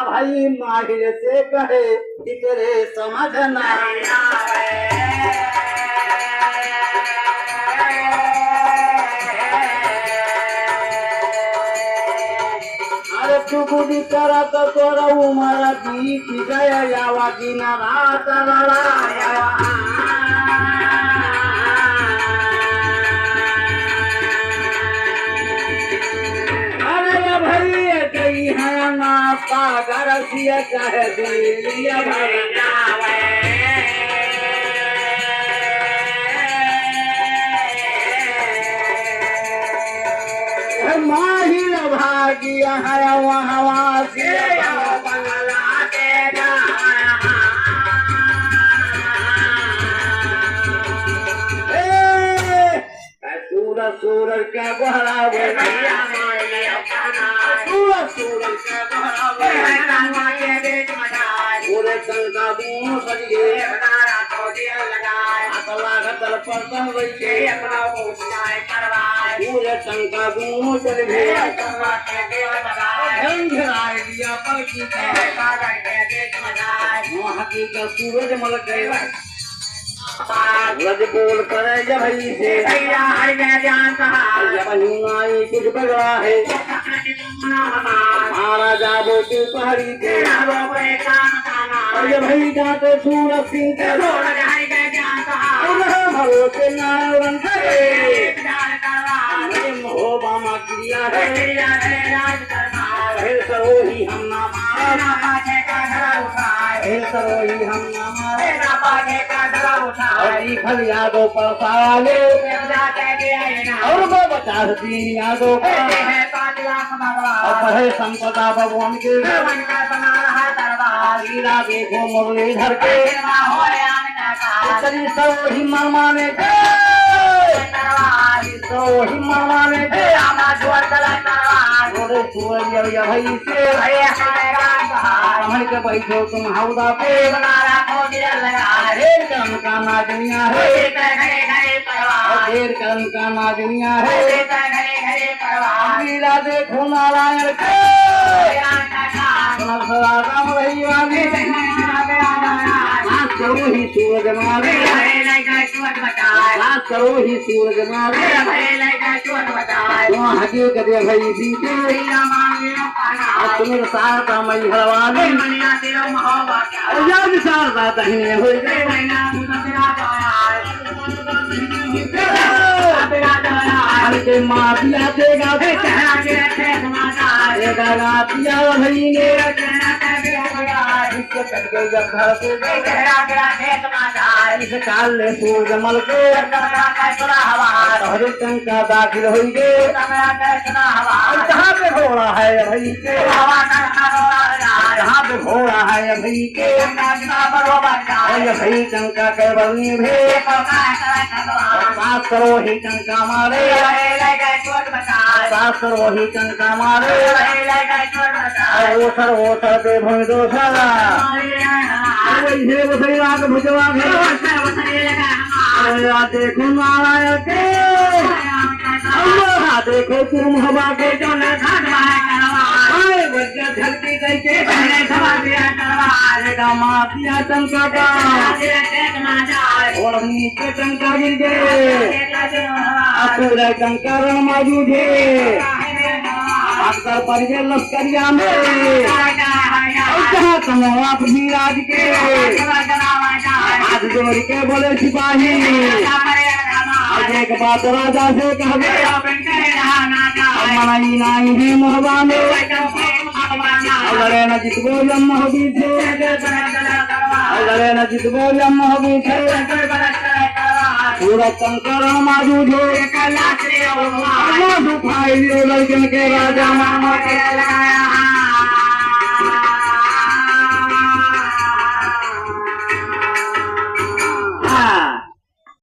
भाई माहिर से कहे कि तेरे समझ ना अरे तू बुद्धि करा तो तोरा उमर बीत गया यावा दिन रात लड़ाया सागर सिया चाहे दिलिया माहिर भागिया है वहाँ सूरज सूरज का बहरा सूरज पूरे संका दूर सरिए पूरे संका दूर चल गए हकीकत सूरज मल गए रज बोल करे जब ही से जब हिंगाई कुछ बगड़ा है महाराजा बोते पहाड़ी के जब ही जाते सूरज सिंह के भरोसे नारायण हो बामा क्रिया है सरोही हम ना सरोही हम फल यादों पर साले और वो 50 दिन यादों पर संपदा भगवान के लीला देखो मुरलीधर के सरोही माने सरोही माने भाई से के बैठो तुम हौदा पे ढेर कर्म का नाजनिया है ढेर कर्म का नाजनिया है लीला देखो नारायण के राम रही वाली करो ही सूरज मारे करो ही सूरज मारे हकीकत भाई सीते तुम्हें सारता मई हरवानी याद सारता तहने हो के माफिया देगा पिया भाई ने इस काल ने सूरज मल के हरे टंका दाखिल हो गए कहाँ पे घोड़ा है भाई के कहाँ पे घोड़ा है भाई के भाई टंका के बनी भी सात करो ही टंका मारे सात करो ही टंका मारे ओसर पे भोई दो सारा भुजवा देखो नारायण के देखो तुम हवा के जो झलकी गई के माफिया टंका का और नीचे टंका गिर गए पूरा टंका मौजूद है अक्सर पर गए लश्करिया में जहाँ तुम आप राज के हाथ जोड़ के बोले सिपाही एक बात राजा से कह मनाई नाई है मोहबा में लड़े न जितबो जम हबी थे लड़े न जितबो जम हबी थे पूरा टंकर मौजूद है लड़के के राजा मामा के